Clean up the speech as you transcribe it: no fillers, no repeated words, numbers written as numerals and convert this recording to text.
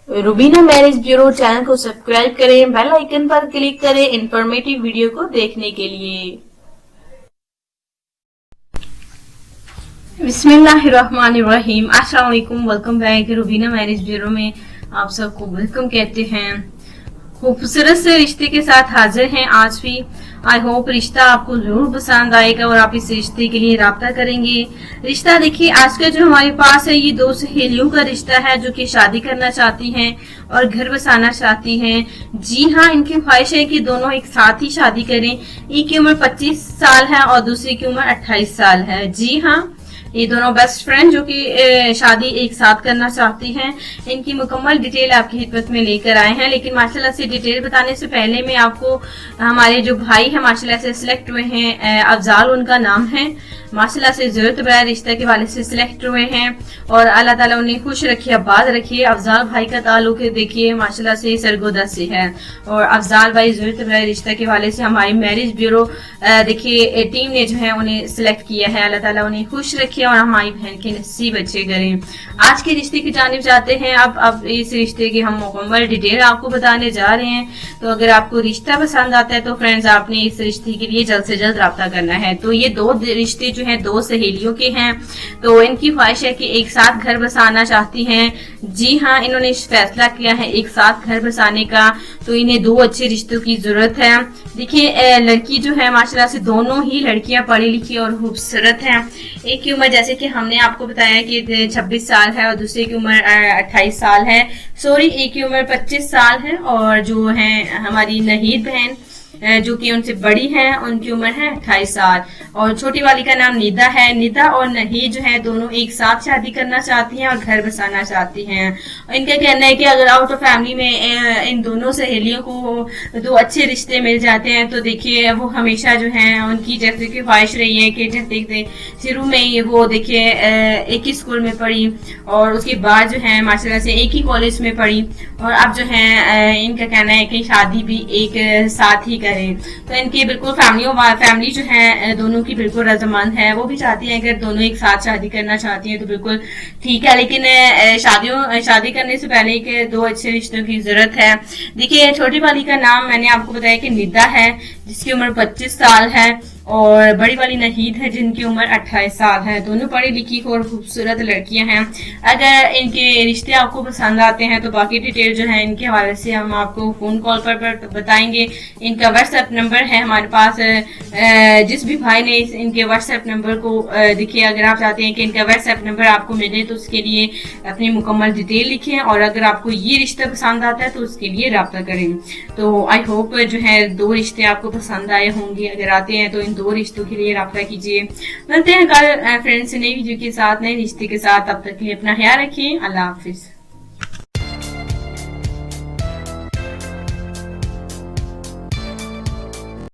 Rubina marriage bureau channel को subscribe करें, bell icon पर क्लिक करें इंफॉर्मेटिव वीडियो को देखने के लिए। बिस्मिल्लाहिर्रहमानिर्रहीम। अस्सलाम वालेकुम, welcome back. Rubina marriage bureau में आप सबको वेलकम कहते हैं। खूबसूरत से रिश्ते के साथ हाजिर हैं आज भी। आई होप रिश्ता आपको जरूर पसंद आएगा और आप इस रिश्ते के लिए राब्ता करेंगे। रिश्ता देखिए, आज का जो हमारे पास है ये दो सहेलियों का रिश्ता है जो कि शादी करना चाहती हैं और घर बसाना चाहती हैं। जी हाँ, इनकी ख्वाहिश है कि दोनों एक साथ ही शादी करें। एक की उम्र 25 साल है और दूसरी की उम्र 28 साल है। जी हाँ, ये दोनों बेस्ट फ्रेंड जो कि शादी एक साथ करना चाहती हैं। इनकी मुकम्मल डिटेल आपकी खिदमत में लेकर आए हैं, लेकिन माशाल्लाह से डिटेल बताने से पहले मैं आपको हमारे जो भाई हैं माशाल्लाह से सिलेक्ट हुए हैं, अफजाल उनका नाम है, माशाल्लाह से जरूरत बड़ा रिश्ता के वाले से सिलेक्ट हुए हैं और अल्लाह ताला उन्हें खुश रखिए, आबाद रखिए। अफजाल भाई का ताल्लुक देखिए माशाल्लाह से सरगोदा से है और अफजाल भाई जरूरत बड़ा रिश्ता के वाले से हमारी मैरिज ब्यूरो देखिए टीम ने जो है उन्हें सिलेक्ट किया है। अल्लाह ताला उन्हें खुश रखिए और हमारी बहन के नसीब अच्छे करें। आज के रिश्ते की जानिब जाते हैं। अब इस रिश्ते की हम मुकम्मल डिटेल आपको बताने जा रहे हैं। तो अगर आपको रिश्ता पसंद आता है तो फ्रेंड्स आपने इस रिश्ते के लिए जल्द से जल्द राब्ता करना है। तो ये दो रिश्ते जो हैं दो सहेलियों के हैं। तो इनकी ख्वाहिश है कि एक साथ घर बसाना चाहती हैं। जी हाँ, इन्होंने फैसला किया है एक साथ घर बसाने का। तो इन्हें दो अच्छे रिश्तों की जरूरत है। देखिए लड़की जो है माशाल्लाह से दोनों ही लड़कियां पढ़ी लिखी और खूबसूरत हैं। एक की उम्र जैसे कि हमने आपको बताया कि 26 साल है और दूसरे की उम्र 28 साल है। सॉरी, एक की उम्र 25 साल है और जो है हमारी नहीद बहन जो कि उनसे बड़ी है उनकी उम्र है 28 साल और छोटी वाली का नाम निदा है। निदा और नहीद जो है दोनों एक साथ शादी करना चाहती हैं और घर बसाना चाहती हैं। इनका कहना है कि अगर आउट ऑफ फैमिली में इन दोनों सहेलियों को दो अच्छे रिश्ते मिल जाते हैं तो देखिए वो हमेशा जो है उनकी जैसे की ख्वाहिश रही है कि जैसे शुरू में ही वो देखिए एक ही स्कूल में पढ़ी और उसके बाद जो है माशाल्लाह से एक ही कॉलेज में पढ़ी और अब जो है इनका कहना है कि शादी भी एक साथ ही करें। तो इनकी बिल्कुल फैमिली जो है दोनों की बिल्कुल रजामंद है। वो भी चाहती है अगर दोनों एक साथ शादी करना चाहती है तो बिल्कुल ठीक है, लेकिन शादी करने से पहले के दो अच्छे रिश्तों की जरूरत है। देखिए छोटी वाली का नाम मैंने आपको बताया कि निदा है जिसकी उम्र 25 साल है और बड़ी वाली नहीद है जिनकी उम्र 28 साल है। दोनों पढ़ी लिखी और खूबसूरत लड़कियां हैं। अगर इनके रिश्ते आपको पसंद आते हैं तो बाकी डिटेल जो है इनके हवाले से हम आपको फोन कॉल पर बताएंगे। इनका व्हाट्सएप नंबर है हमारे पास। जिस भी भाई ने इनके व्हाट्सएप नंबर को देखिए, अगर आप चाहते हैं कि इनका व्हाट्सएप नंबर आपको मिले तो उसके लिए अपनी मुकम्मल डिटेल लिखें और अगर आपको ये रिश्ता पसंद आता है तो उसके लिए राब्ता करें। तो आई होप जो है दो रिश्ते आपको पसंद आए होंगे। अगर आते हैं तो इन दो रिश्तों के लिए राब्ता कीजिए। मिलते हैं कल फ्रेंड्स नई वीडियो के साथ, नए रिश्ते के साथ। तब तक के लिए अपना ख्याल रखिए। अल्लाह हाफिज।